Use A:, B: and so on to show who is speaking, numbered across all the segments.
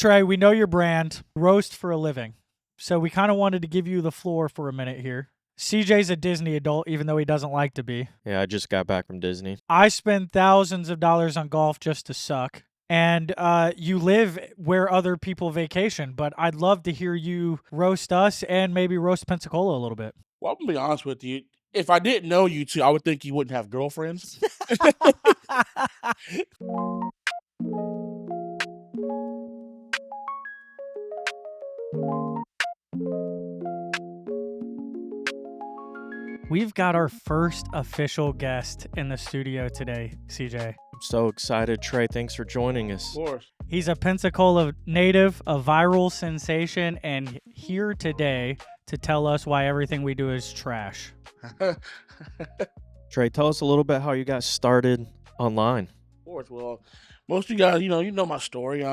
A: Tre, we know your brand, roast for a living. So we kind of wanted to give you the floor for a minute here. CJ's a Disney adult, even though he doesn't like to be.
B: Yeah, I just got back from Disney.
A: I spend thousands of dollars on golf just to suck. And you live where other people vacation, but I'd love to hear you roast us and maybe roast Pensacola a little bit.
C: Well, I'm going to be honest with you. If I didn't know you two, I would think you wouldn't have girlfriends.
A: We've got our first official guest in the studio today, CJ.
B: I'm so excited, Tre. Thanks for joining us.
C: Of course.
A: He's a Pensacola native, a viral sensation, and here today to tell us why everything we do is trash.
B: Tre, tell us a little bit how you got started online.
C: Of course. Well, most of you guys, you know my story.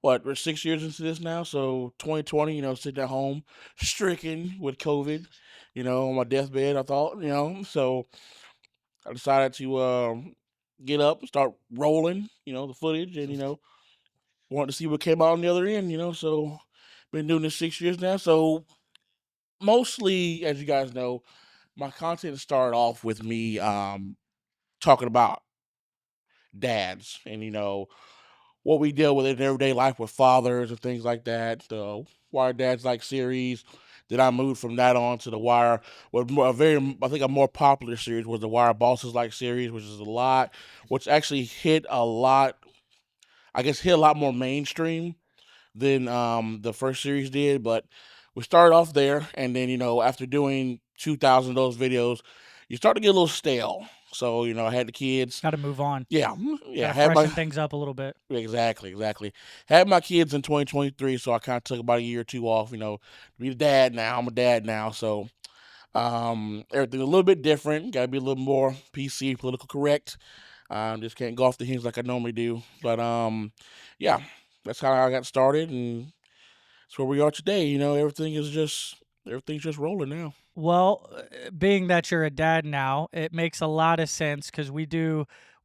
C: We're 6 years into this now, so 2020, sitting at home, stricken with COVID, on my deathbed, I thought, so I decided to get up and start rolling, the footage, and, wanted to see what came out on the other end, so been doing this 6 years now. So mostly, as you guys know, my content started off with me talking about dads and, what we deal with in everyday life with fathers and things like that. The Wire Dads Like series. Then I moved from that on to the Wire. I think a more popular series was the Wire Bosses Like series, which actually hit a lot more mainstream than the first series did. But we started off there, and then, after doing 2,000 of those videos, you start to get a little stale. So, I had the kids.
A: Got to move on.
C: Yeah.
A: Gotta freshen things up a little bit.
C: Exactly. Had my kids in 2023, so I kind of took about a year or two off, to be a dad now. I'm a dad now, so everything a little bit different. Got to be a little more PC, political correct. Just can't go off the hinge like I normally do. But, yeah, that's how I got started, and that's where we are today. Everything's just rolling now.
A: Well, being that you're a dad now, it makes a lot of sense because we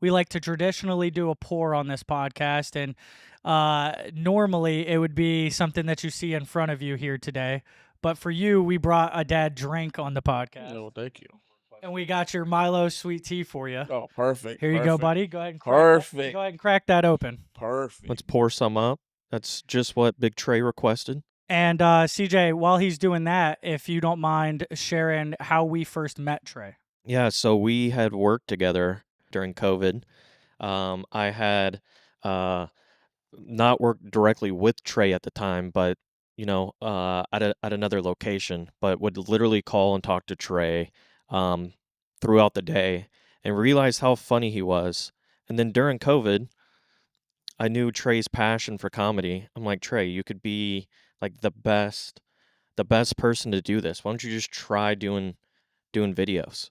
A: like to traditionally do a pour on this podcast, and normally it would be something that you see in front of you here today. But for you, we brought a dad drink on the podcast.
C: Oh, thank you.
A: And we got your Milo sweet tea for you.
C: Oh, perfect.
A: Here you go, buddy. Go ahead and
C: Perfect.
A: crack that open.
C: Perfect.
B: Let's pour some up. That's just what Big Tre requested.
A: And CJ, while he's doing that, if you don't mind sharing how we first met Tre.
B: Yeah, so we had worked together during COVID. I had not worked directly with Tre at the time, but at another location, but would literally call and talk to Tre throughout the day and realized how funny he was. And then during COVID, I knew Tre's passion for comedy. I'm like, Tre, you could be like the best person to do this. Why don't you just try doing videos?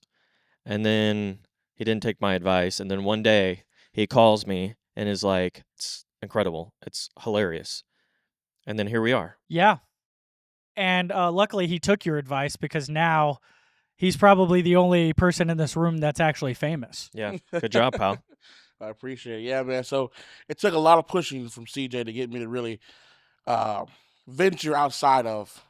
B: And then he didn't take my advice. And then one day he calls me and is like, it's incredible. It's hilarious. And then here we are.
A: Yeah. And luckily he took your advice because now he's probably the only person in this room that's actually famous.
B: Yeah. Good job, pal.
C: I appreciate it. Yeah, man. So it took a lot of pushing from CJ to get me to really venture outside of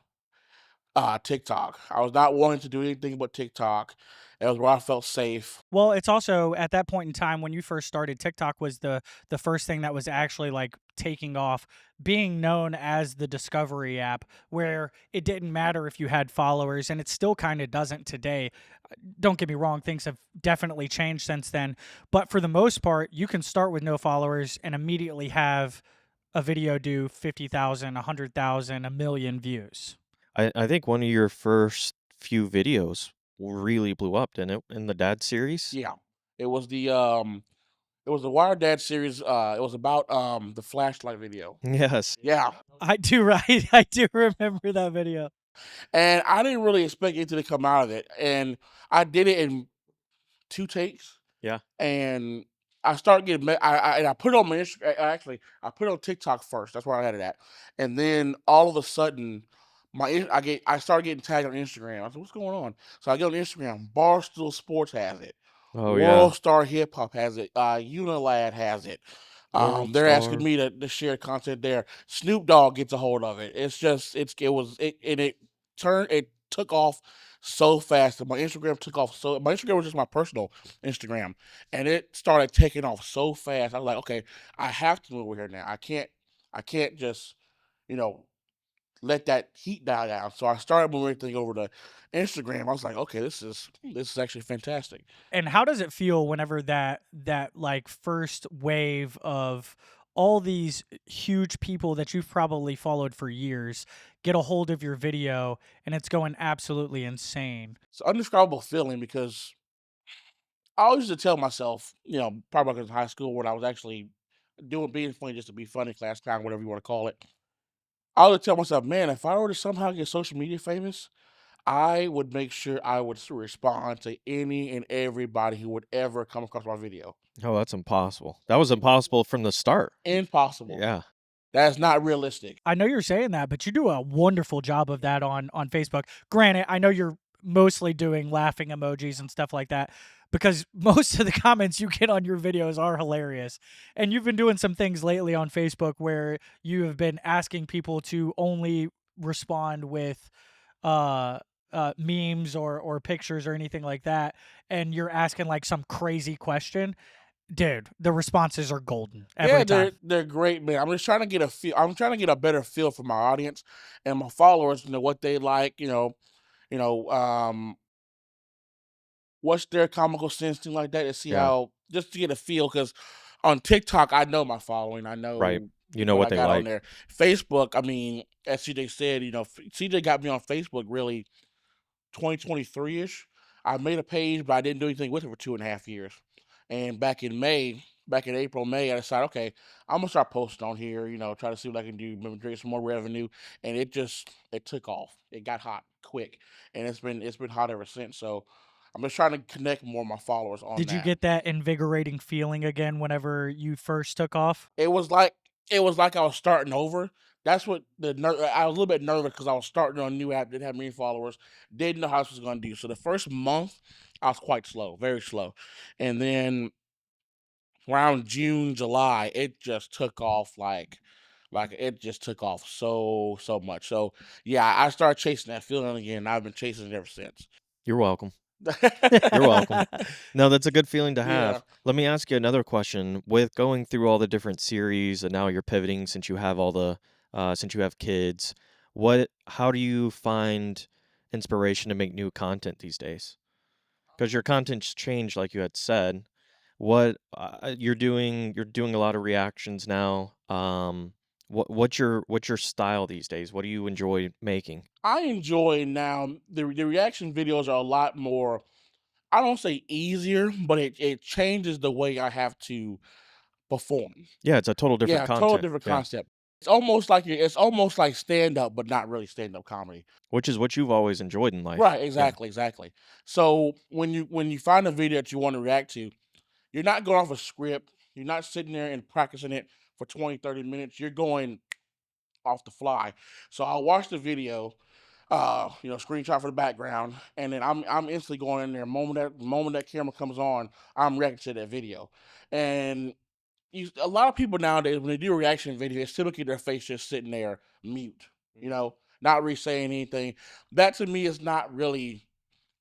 C: TikTok. I was not wanting to do anything but TikTok. It was where I felt safe.
A: Well, it's also at that point in time when you first started, TikTok was the first thing that was actually like taking off, being known as the discovery app, where it didn't matter if you had followers, and it still kind of doesn't today. Don't get me wrong, things have definitely changed since then. But for the most part, you can start with no followers and immediately have a video do 50,000, 100,000, a million views.
B: I think one of your first few videos really blew up, didn't it? In the dad series?
C: Yeah. It was the Wire Dad series. It was about the flashlight video.
B: Yes.
C: Yeah.
A: I do remember that video.
C: And I didn't really expect anything to come out of it. And I did it in 2 takes.
B: Yeah.
C: And I started getting I put it on my Instagram. Actually, I put it on TikTok first. That's where I had it at. And then all of a sudden, I started getting tagged on Instagram. I said, "What's going on?" So I get on Instagram. Barstool Sports has it.
B: Oh, yeah.
C: World Star Hip Hop has it. Unilad has it.
B: World
C: They're asking
B: star.
C: me to share content there. Snoop Dogg gets a hold of it. It took off so fast. And my Instagram took off my Instagram was just my personal Instagram, and it started taking off so fast. I was like, okay, I have to move over here now. I can't just, you know, let that heat die down. So I started moving everything over to Instagram. I was like, okay, this is actually fantastic.
A: And how does it feel whenever that like first wave of all these huge people that you've probably followed for years get a hold of your video and it's going absolutely insane?
C: It's an undescribable feeling because I always used to tell myself, probably because in high school when I was actually being funny just to be funny, class clown, whatever you want to call it. I would tell myself, man, if I were to somehow get social media famous, I would make sure I would respond to any and everybody who would ever come across my video.
B: Oh, that's impossible. That was impossible from the start.
C: Impossible.
B: Yeah.
C: That's not realistic.
A: I know you're saying that, but you do a wonderful job of that on Facebook. Granted, I know you're mostly doing laughing emojis and stuff like that because most of the comments you get on your videos are hilarious. And you've been doing some things lately on Facebook where you have been asking people to only respond with memes or pictures or anything like that, and you're asking like some crazy question. Dude, the responses are golden every
C: Yeah,
A: time.
C: they're great, man. I'm just trying to get a feel. I'm trying to get a better feel for my audience and my followers. What they like. You know, what's their comical sense, thing like that, to see
B: Yeah.
C: how just to get a feel. Because on TikTok, I know my following. I
B: Right.
C: know
B: You know
C: what
B: what
C: I
B: they
C: got on
B: like.
C: there. Facebook, I mean, as CJ said, CJ got me on Facebook really 2023 ish. I made a page, but I didn't do anything with it for 2.5 years. And back in April, May, I decided, okay, I'm gonna start posting on here. Try to see what I can do, maybe generate some more revenue. And it took off. It got hot quick, and it's been hot ever since. So I'm just trying to connect more of my followers on
A: Did you
C: that.
A: get that invigorating feeling again whenever you first took off?
C: It was like I was starting over. That's what I was a little bit nervous because I was starting on a new app, didn't have many followers, didn't know how this was going to do. So the first month, I was quite slow, very slow, and then around June, July, it just took off like it just took off so much. So yeah, I started chasing that feeling again. And I've been chasing it ever since.
B: You're welcome. You're welcome. No, that's a good feeling to
C: Yeah.
B: have. Let me ask you another question. With going through all the different series and now you're pivoting since you have since you have kids, how do you find inspiration to make new content these days? Because your content's changed, like you had said. You're doing a lot of reactions now. What's your style these days? What do you enjoy making?
C: I enjoy now the reaction videos are a lot more. I don't say easier, but it changes the way I have to perform.
B: Yeah, it's a total different
C: Yeah, total
B: content.
C: different
B: Yeah.
C: concept. It's almost like stand up, but not really stand up comedy.
B: Which is what you've always enjoyed in life.
C: Right,
B: Yeah.
C: exactly. So when you find a video that you want to react to, you're not going off a script. You're not sitting there and practicing it for 20, 30 minutes. You're going off the fly. So I'll watch the video, screenshot for the background, and then I'm instantly going in there. Moment that camera comes on, I'm reacting to that video. And a lot of people nowadays, when they do a reaction video, it's typically their face just sitting there mute, not really saying anything. That to me is not really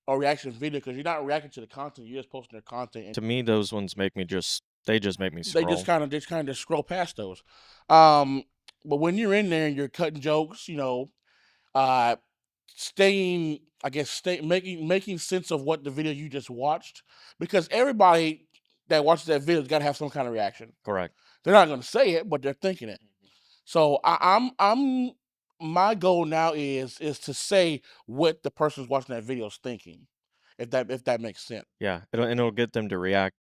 C: a reaction video because you're not reacting to the content, you're just posting their content, and
B: To me, those ones they just make me
C: they just
B: scroll.
C: kind of scroll past those. Um, but when you're in there and you're cutting jokes, uh, staying, I guess, making sense of what the video you just watched, because everybody that watches that video has got to have some kind of reaction.
B: Correct.
C: They're not going to say it, but they're thinking it. So I'm my goal now is to say what the person who's watching that video is thinking, if that makes sense.
B: Yeah, it'll get them to react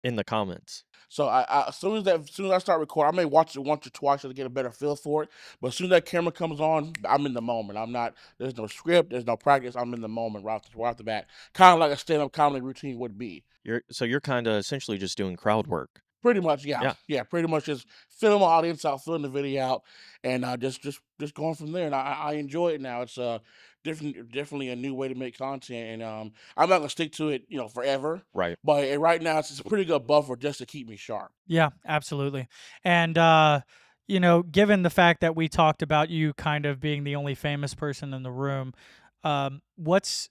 B: in the comments.
C: So as soon as I start recording, I may watch it once or twice to get a better feel for it. But as soon as that camera comes on, I'm in the moment. I'm not. There's no script. There's no practice. I'm in the moment right off the bat. Kind of like a stand-up comedy routine would be.
B: You're kind of essentially just doing crowd work.
C: Pretty much,
B: Yeah.
C: yeah. Pretty much just filling my audience out, filling the video out, and just going from there. And I enjoy it now. It's definitely a new way to make content, and I'm not gonna stick to it, forever.
B: Right.
C: But right now, it's a pretty good buffer just to keep me sharp.
A: Yeah, absolutely. And given the fact that we talked about you kind of being the only famous person in the room, what's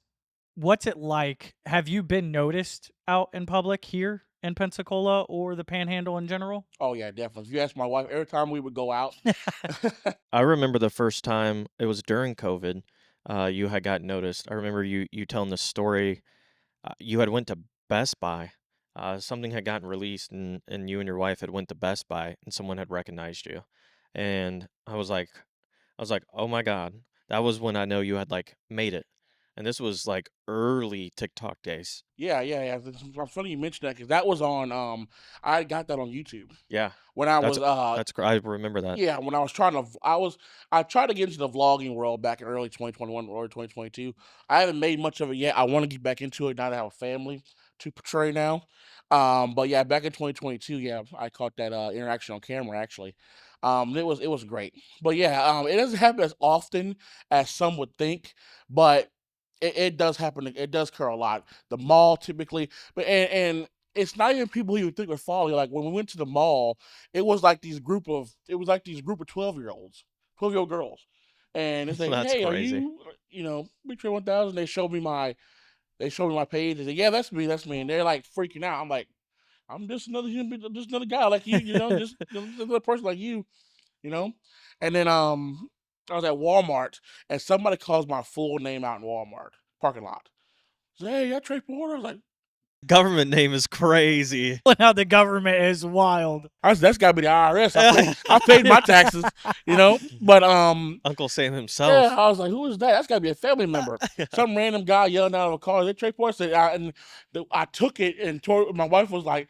A: it like? Have you been noticed out in public here in Pensacola or the Panhandle in general?
C: Oh yeah, definitely. If you ask my wife, every time we would go out,
B: I remember the first time it was during COVID. You had got noticed. I remember you telling the story. You had went to Best Buy. Something had gotten released, and you and your wife had went to Best Buy, and someone had recognized you. And I was like, oh my God, that was when I know you had like made it. And this was like early TikTok days.
C: yeah, yeah, yeah. It's funny you mentioned that because that was on. I got that on YouTube
B: Yeah,
C: when I
B: that's
C: was
B: I remember that.
C: yeah, when I was I tried to get into the vlogging world back in early 2021, early 2022. I haven't made much of it yet. I want to get back into it now that I have a family to portray now. But yeah, back in 2022, yeah, I caught that interaction on camera actually. It was great. But yeah, it doesn't happen as often as some would think, but it does happen. It does occur a lot. The mall typically, but and it's not even people who you would think would follow you. Like when we went to the mall, it was like these group of 12-year-olds, 12-year-old girls. And they say,
B: That's
C: "Hey, are
B: crazy.
C: you, BigTre1000?" They showed me my page. They say, "Yeah, that's me, that's me." And they're like freaking out. I'm like, "I'm just another just another guy like you, just another person like you, you know." And then I was at Walmart and somebody calls my full name out in Walmart parking lot. Say, "Hey, you Tre Porter?" I was like,
B: Government name is crazy.
A: Now the government is wild.
C: That's got to be the IRS. I paid my taxes, But
B: Uncle Sam
C: yeah,
B: himself.
C: I was like, "Who is that?" That's got to be a family member. Some random guy yelling out of a car. They Tre Porter said, I took it and my wife was like,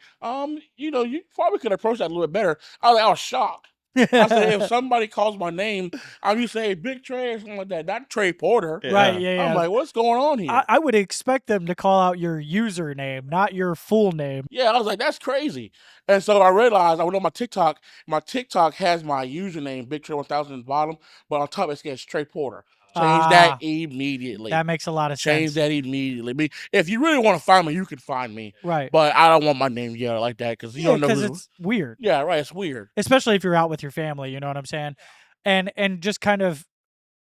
C: you probably could approach that a little bit better. I was shocked. I said, if somebody calls my name, I'm used to say Big Tre or something like that, not Tre Porter.
A: Right, yeah,
C: I'm
A: yeah.
C: like, what's going on here?
A: I would expect them to call out your username, not your full name.
C: Yeah, I was like, that's crazy. And so I realized I went on my TikTok. My TikTok has my username, BigTre1000 at the bottom, but on top it says Tre Porter. Change that immediately.
A: That makes a lot of
C: Change
A: sense.
C: that immediately. If you really want to find me, you can find me.
A: Right.
C: But I don't want my name yelled like that because you don't know
A: because it's weird.
C: Yeah, right. It's weird.
A: Especially if you're out with your family, you know what I'm saying? And just kind of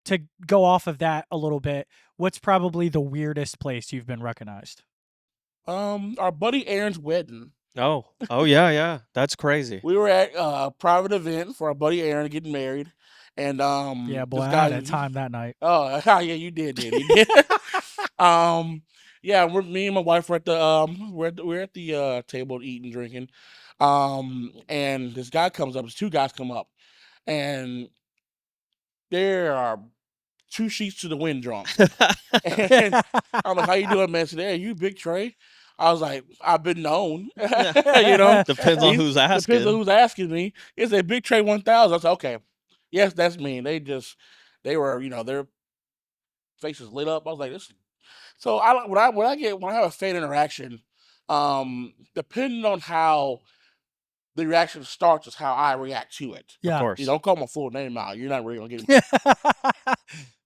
A: to go off of that a little bit, what's probably the weirdest place you've been recognized?
C: Our buddy Aaron's wedding.
B: Oh yeah. That's crazy.
C: We were at a private event for our buddy Aaron getting married. And
A: Yeah, boy,
C: this
A: I
C: guy
A: had that time that night.
C: Oh, yeah, you did. You did. Yeah, me and my wife were at the we're at the table eating, drinking. And this guy comes up, there's two guys come up, and there are two sheets to the wind drunk. And I'm like, "How you doing, man?" He said, "Hey, you Big Tre?" I was like, "I've been known."
B: Depends on who's asking.
C: Depends on who's asking me. He said BigTre1000. I was like, "Okay, yes, that's me." And they were, their faces lit up. I was like, "This." So when I have a fan interaction, depending on how the reaction starts is how I react to it.
A: Yeah.
B: Of course.
C: You don't call my full name out. You're not really gonna get me.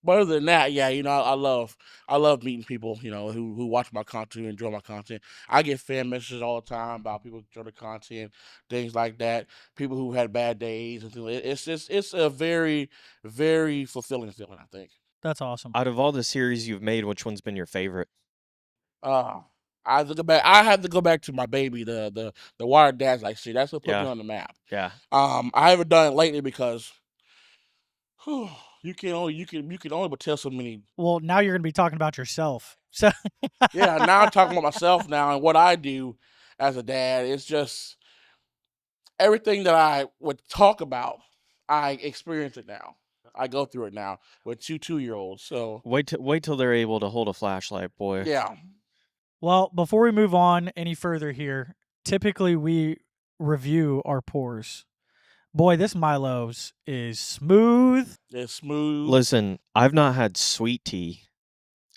C: But other than that, yeah, I love meeting people, who watch my content, who enjoy my content. I get fan messages all the time about people who enjoy the content, things like that. People who had bad days and things. It's a very, very fulfilling feeling, I think.
A: That's awesome.
B: Out of all the series you've made, which one's been your favorite?
C: I have to go back. I have to go back to my baby, the Wired Dads like see. That's what put me
B: Yeah.
C: on the map.
B: Yeah.
C: I haven't done it lately because you can only but tell so many.
A: Well, now you're going to be talking about yourself. So
C: Yeah, now I'm talking about myself now and what I do as a dad. It's just everything that I would talk about. I experience it now. I go through it now with two 2-year-olds. So
B: Wait till they're able to hold a flashlight, boy.
C: yeah.
A: Well, before we move on any further here, typically we review our pours. Boy, this Milo's is smooth.
C: It's smooth.
B: Listen, I've not had sweet tea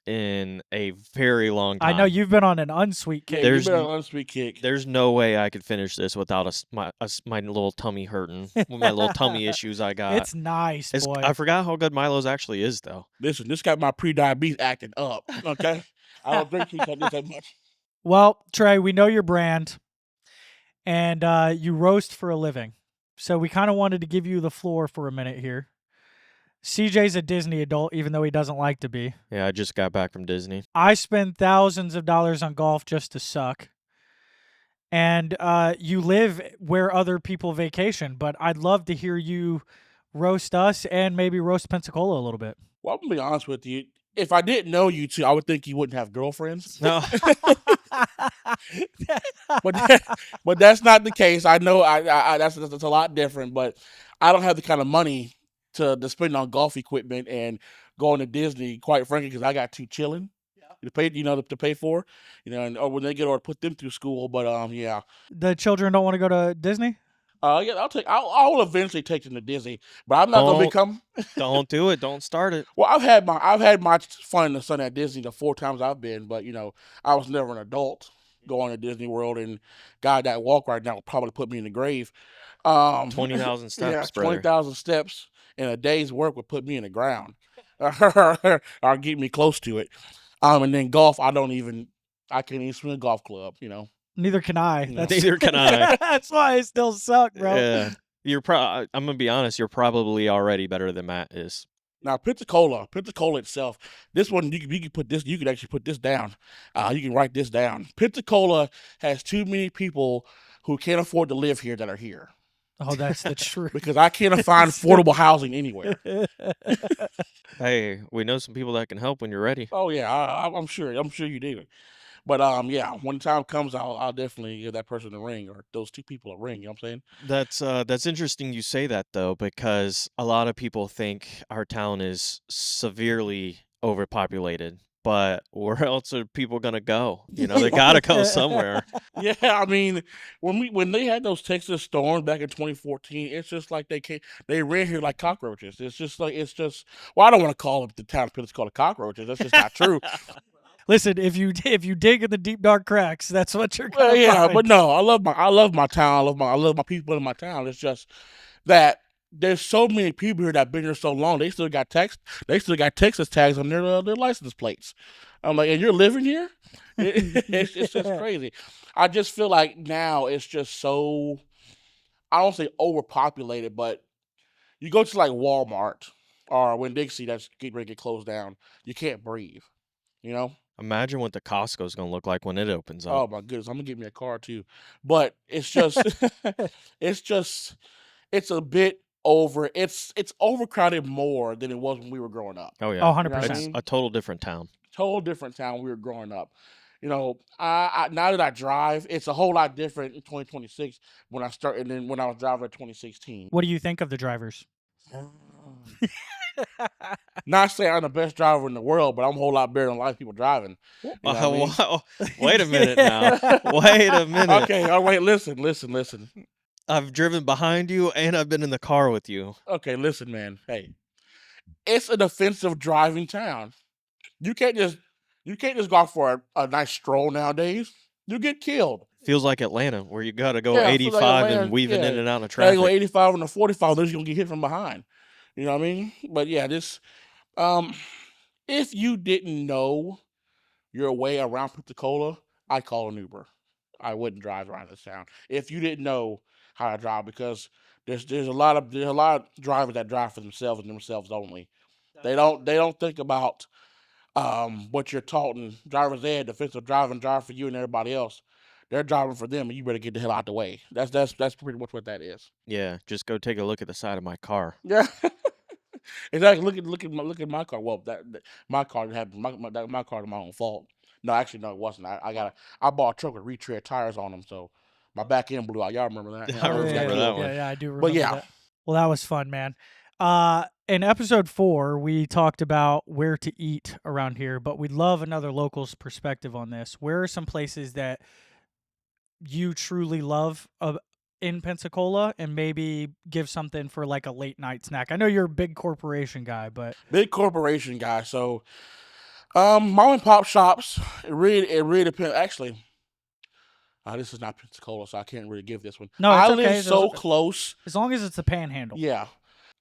B: in a very long time.
A: I know you've been on an unsweet kick.
C: Yeah,
B: There's
C: you've been on an unsweet kick.
B: There's no way I could finish this without my little tummy hurting, with my little tummy issues I got.
A: It's nice, boy.
B: I forgot how good Milo's actually is, though.
C: Listen, this got my pre-diabetes acting up, okay? I don't drink this that much.
A: Well, Tre, we know your brand, and you roast for a living. So we kind of wanted to give you the floor for a minute here. CJ's a Disney adult, even though he doesn't like to be.
B: Yeah, I just got back from Disney.
A: I spend thousands of dollars on golf just to suck. And you live where other people vacation, but I'd love to hear you roast us and maybe roast Pensacola a little bit.
C: Well, I'm going to be honest with you. If I didn't know you two, I would think you wouldn't have girlfriends.
B: No.
C: But that's not the case. I know that's a lot different, but I don't have the kind of money to spend on golf equipment and going to Disney, quite frankly, because I got two chilling to pay, to pay for, and or when they get or put them through school. But yeah.
A: The children don't want to go to Disney?
C: Yeah, I will eventually take them to Disney, but I'm not gonna become.
B: Don't do it. Don't start it.
C: Well, I've had my fun in the sun at Disney the 4 times I've been, but I was never an adult going to Disney World, and God, that walk right now will probably put me in the grave.
B: 20,000 steps, brother.
C: 20,000 steps in a day's work would put me in the ground, or get me close to it. And then golf, I can't even swing a golf club,
A: Neither can I.
B: Neither can I.
A: That's why I still suck, bro.
B: Yeah, I'm gonna be honest. You're probably already better than Matt is.
C: Now Pensacola itself. This one you can put this. You can actually put this down. You can write this down. Pensacola has too many people who can't afford to live here that are here.
A: Oh, that's the truth.
C: Because I can't find affordable housing anywhere.
B: Hey, we know some people that can help when you're ready.
C: Oh yeah, I'm sure you do. But yeah, when the time comes, I'll definitely give that person a ring, or those two people a ring. You know what I'm saying?
B: That's interesting you say that, though, because a lot of people think our town is severely overpopulated. But where else are people gonna go? They gotta go somewhere.
C: Yeah, I mean, when they had those Texas storms back in 2014, it's just like they ran here like cockroaches. It's just well, I don't want to call the town of Pensacola cockroaches. That's just not true.
A: Listen, if you dig in the deep dark cracks, that's what you're gonna find.
C: But no, I love my town. I love my people in my town. It's just that there's so many people here that been here so long. They still got Texas tags on their license plates. I'm like, and you're living here? It's just crazy. I just feel like now it's just so, I don't say overpopulated, but you go to like Walmart or Winn-Dixie that's getting ready to get closed down, you can't breathe.
B: Imagine what the Costco's gonna look like when it opens up.
C: Oh my goodness, I'm gonna get me a car too. But it's just it's a bit over. It's overcrowded more than it was when we were growing up.
B: Oh yeah.
A: 100%.
B: It's a total different town.
C: Total different town when we were growing up. I now that I drive, it's a whole lot different in 2026 when I started than when I was driving in 2016.
A: What do you think of the drivers?
C: Not saying I'm the best driver in the world, but I'm a whole lot better than a lot of people driving.
B: Wow. Wait a minute now. Wait a minute.
C: Okay, all right, listen.
B: I've driven behind you and I've been in the car with you.
C: Okay, listen, man. Hey, it's an offensive driving town. You can't just go out for a nice stroll nowadays. You get killed.
B: Feels like Atlanta, where you gotta go
C: Yeah,
B: 85
C: like Atlanta,
B: and weaving
C: yeah.
B: in and out of
C: Gotta
B: traffic.
C: go 85 and a 45, then you're gonna get hit from behind. You know what I mean? But yeah, if you didn't know your way around Pensacola, I'd call an Uber. I wouldn't drive around this town if you didn't know how to drive, because there's a lot of drivers that drive for themselves and themselves only. They don't think about what you're taught in driver's ed, defensive driving, drive for you and everybody else. They're driving for them, and you better get the hell out the way. That's pretty much what that is.
B: Yeah, just go take a look at the side of my car.
C: Yeah, exactly. Look at my car. Well, my car happened. My car is my own fault. No, actually, no, it wasn't. I bought a truck with retread tires on them, so my back end blew out. Y'all remember that?
B: I remember that one.
A: Yeah, I do remember
C: But yeah.
A: that. Well, that was fun, man. In episode 4, we talked about where to eat around here, but we'd love another local's perspective on this. Where are some places that you truly love in Pensacola, and maybe give something for like a late night snack? I know you're a big corporation guy, but
C: Big corporation guy. So Mom and pop shops. It really depends. Actually, this is not Pensacola, so I can't really give this one.
A: No,
C: I
A: it's
C: live
A: okay.
C: so close.
A: As long as it's the Panhandle.
C: Yeah,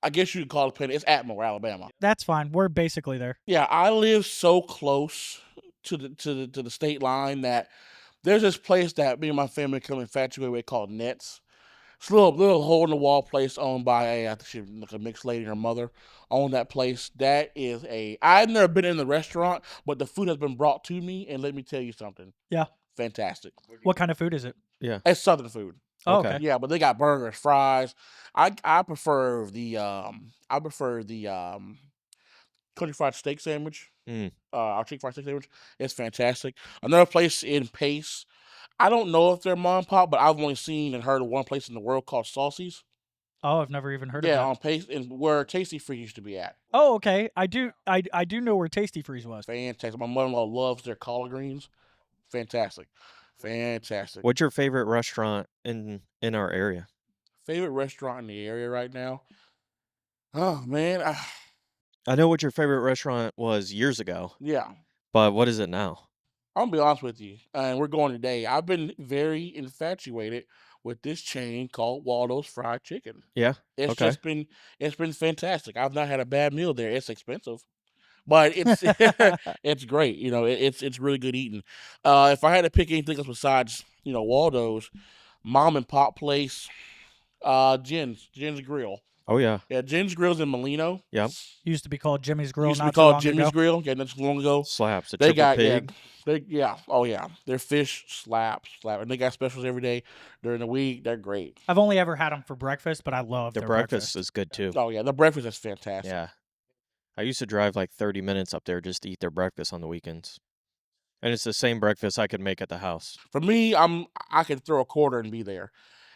C: I guess you could call it Penn. It's Atmore, Alabama.
A: That's fine. We're basically there.
C: Yeah, I live so close to the state line that there's this place that me and my family come infatuated with called Nets. It's a little hole in the wall place owned by I think she like a mixed lady and her mother owned that place. That is I've never been in the restaurant, but the food has been brought to me, and let me tell you something.
A: Yeah.
C: Fantastic.
A: What kind of food is it?
B: Yeah.
C: It's Southern food.
A: Oh,
B: Okay.
A: okay.
C: Yeah, but they got burgers, fries. I prefer the country fried steak sandwich. Our chicken fried steak sandwich. It's fantastic. Another place in Pace. I don't know if they're mom and pop, but I've only seen and heard of one place in the world called Saucy's.
A: Oh, I've never even heard of
C: Yeah,
A: that.
C: on Pace and where Tasty Free used to be at.
A: Oh, okay. I do know where Tasty Freeze was.
C: Fantastic. My mother-in-law loves their collard greens. Fantastic. Fantastic.
B: What's your favorite restaurant in our area?
C: Favorite restaurant in the area right now? Oh, man.
B: I know what your favorite restaurant was years ago,
C: Yeah.
B: but what is it now?
C: I'm going to be honest with you, and we're going today. I've been very infatuated with this chain called Waldo's Fried Chicken.
B: Yeah.
C: It's
B: Okay.
C: it's been fantastic. I've not had a bad meal there. It's expensive, but it's it's great. You know, it's really good eating. If I had to pick anything else besides Waldo's, mom and pop place, Jen's Grill.
B: Oh yeah.
C: Yeah, Jen's Grill's in Molino.
B: Yep.
A: Used to be called Jimmy's Grill.
C: Used to
A: not
C: be called
A: too long
C: Jimmy's
A: ago.
C: Grill. Yeah, not too long ago.
B: Slaps. A
C: They
B: triple
C: got
B: pig.
C: oh yeah, their fish slap, and they got specials every day during the week. They're great.
A: I've only ever had them for breakfast, but I love
B: Their
A: their
B: breakfast is good too.
C: Oh yeah, the breakfast is fantastic.
B: Yeah. I used to drive like 30 minutes up there just to eat their breakfast on the weekends. And it's the same breakfast I could make at the house.
C: For me, I could throw a quarter and be there,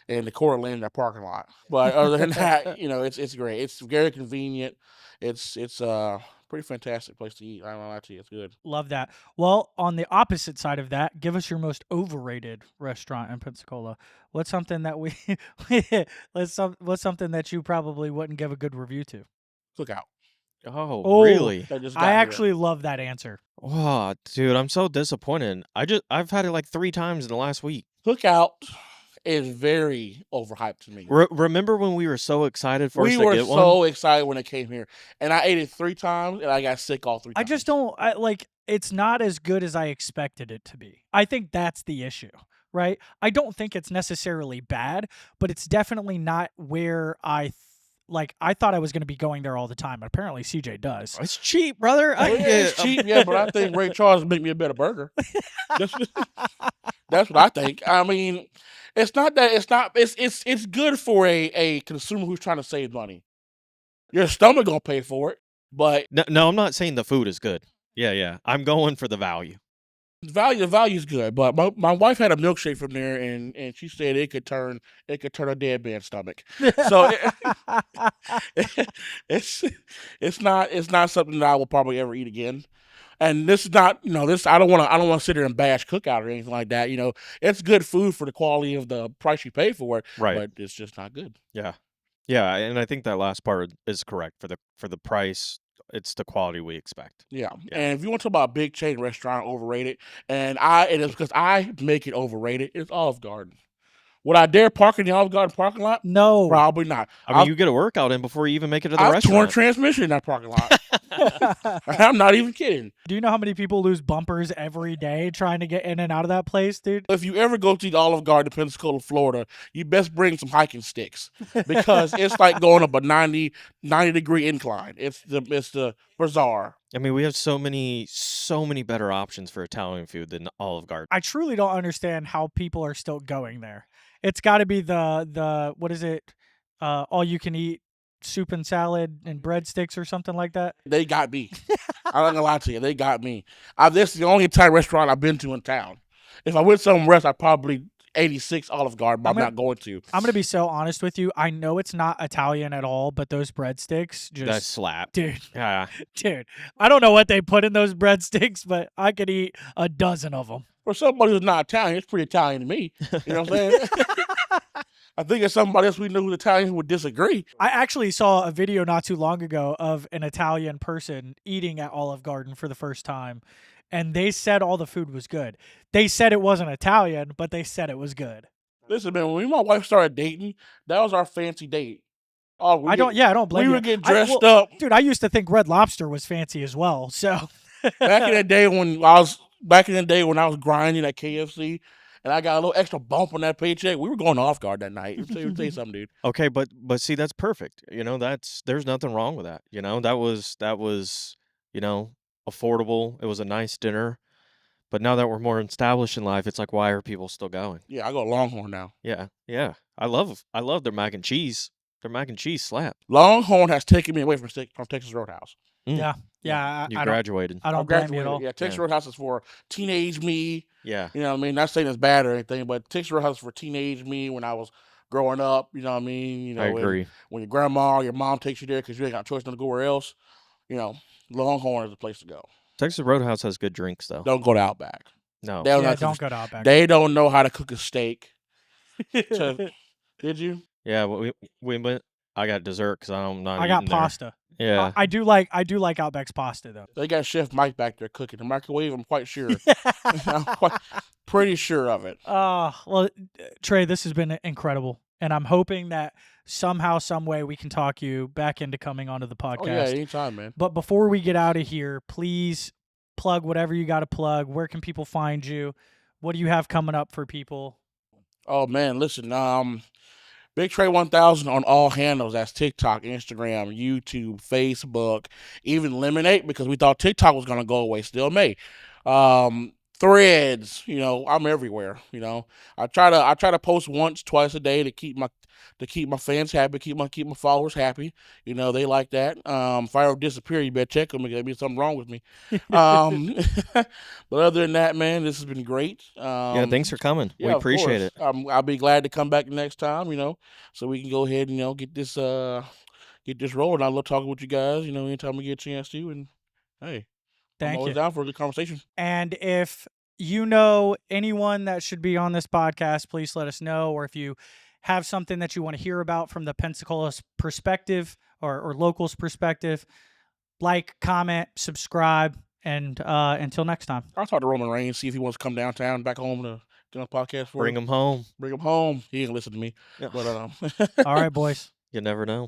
C: and the quarter land in the parking lot. But other than that, it's great. It's very convenient. It's a pretty fantastic place to eat. I don't know, actually, it's good.
A: Love that. Well, on the opposite side of that, give us your most overrated restaurant in Pensacola. What's something that what's something that you probably wouldn't give a good review to?
C: Cookout.
B: Oh, really?
C: That just got
A: I
C: me there.
A: actually love that answer.
B: Oh, dude, I'm so disappointed. I've had it like 3 times in the last week.
C: Cookout is very overhyped to me.
B: Remember when we were so excited for us
C: We
B: to
C: were
B: get one?
C: so excited when it came here, and I ate it 3 times, and I got sick all 3 times.
A: I just don't it's not as good as I expected it to be. I think that's the issue, right? I don't think it's necessarily bad, but it's definitely not where I thought I was going to be going there all the time. Apparently CJ does.
B: It's cheap, brother.
C: Oh, yeah, it's cheap, yeah, but I think Ray Charles would make me a better burger. That's what I think. I mean, it's not that it's good for a consumer who's trying to save money. Your stomach gonna pay for it, but
B: No, I'm not saying the food is good. Yeah. I'm going for the value.
C: the value's good. But my wife had a milkshake from there, and she said it could turn a dead man's stomach. So it's not something that I will probably ever eat again. And this is not, I don't want to sit there and bash Cookout or anything like that. It's good food for the quality of the price you pay for it,
B: Right.
C: but it's just not good.
B: Yeah, and I think that last part is correct for the price. It's the quality we expect.
C: Yeah.
B: Yeah.
C: And if you want to talk about a big chain restaurant overrated, and it's because I make it overrated, it's Olive Garden. Would I dare park in the Olive Garden parking lot?
A: No.
C: Probably not.
B: I mean, you get a workout in before you even make it to the
C: I've torn
B: restaurant.
C: transmission in that parking lot. I'm not even kidding.
A: Do you know how many people lose bumpers every day trying to get in and out of that place, dude?
C: If you ever go to the Olive Garden in Pensacola, Florida, you best bring some hiking sticks because it's like going up a 90-degree incline. It's the bizarre.
B: I mean, we have so many better options for Italian food than Olive Garden.
A: I truly don't understand how people are still going there. It's got to be the what is it? All you can eat soup and salad and breadsticks or something like that.
C: They got me. I'm not gonna lie to you. They got me. This is the only Italian restaurant I've been to in town. If I went somewhere else, I'd probably 86 Olive Garden, but I'm not going to.
A: I'm going to be so honest with you. I know it's not Italian at all, but those breadsticks just...
B: That slap.
A: Dude.
B: Yeah.
A: Dude. I don't know what they put in those breadsticks, but I could eat a dozen of them.
C: For somebody who's not Italian, it's pretty Italian to me. You know what I'm saying? I think it's somebody else we knew who's Italian who would disagree.
A: I actually saw a video not too long ago of an Italian person eating at Olive Garden for the first time, and they said all the food was good. They said it wasn't Italian, but they said it was good.
C: Listen, man, when me and my wife started dating, that was our fancy date. Oh,
A: I don't blame
C: we
A: you.
C: would get dressed up.
A: Dude, I used to think Red Lobster was fancy as well. So
C: back in the day when I was grinding at KFC and I got a little extra bump on that paycheck, we were going off guard that night. Let me tell you something, dude.
B: Okay, but see, that's perfect. There's nothing wrong with that. That was affordable. It was a nice dinner. But now that we're more established in life, it's like, why are people still going?
C: Yeah, I go Longhorn now.
B: Yeah. I love their mac and cheese. Their mac and cheese slap.
C: Longhorn has taken me away from Texas Roadhouse.
A: Yeah.
B: You graduated.
A: I don't blame you at all.
C: Yeah, Texas Roadhouse is for teenage me.
B: Yeah.
C: You know what I mean? Not saying it's bad or anything, but Texas Roadhouse is for teenage me when I was growing up. You know what I mean?
B: I agree.
C: When your grandma or your mom takes you there because you ain't got a choice not to go where else, Longhorn is the place to go.
B: Texas Roadhouse has good drinks, though.
C: Don't go to Outback.
B: No.
A: Don't go to Outback.
C: They don't know how to cook a steak. Did you?
B: Yeah, we went. I got dessert because
A: I got pasta.
B: There. Yeah.
A: I do like Outback's pasta though.
C: They got Chef Mike back there cooking the microwave. I'm quite sure. I'm pretty sure of it.
A: Well, Tre, this has been incredible, and I'm hoping that somehow, some way, we can talk you back into coming onto the podcast.
C: Oh yeah, anytime, man.
A: But before we get out of here, please plug whatever you got to plug. Where can people find you? What do you have coming up for people?
C: Oh man, listen. BigTre1000 on all handles. That's TikTok, Instagram, YouTube, Facebook, even Lemonade because we thought TikTok was gonna go away. Still may. Threads. I'm everywhere. I try to post once, twice a day to keep my fans happy, keep my followers happy. They like that. If I ever disappear, you better check them. There'll be something wrong with me. But other than that, man, this has been great.
B: Thanks for coming. We appreciate it.
C: I'll be glad to come back next time. So we can go ahead and get this rolling. I love talking with you guys. Anytime we get a chance to. And hey. I'm always down for a good conversation.
A: And if you know anyone that should be on this podcast, please let us know. Or if you have something that you want to hear about from the Pensacola perspective or locals perspective, like, comment, subscribe, and until next time.
C: I'll talk to Roman Reigns, see if he wants to come downtown, back home to get on a podcast for
B: Bring him home.
C: Bring him home. He ain't listen to me.
B: Yeah.
C: But
A: all right, boys.
B: You never know.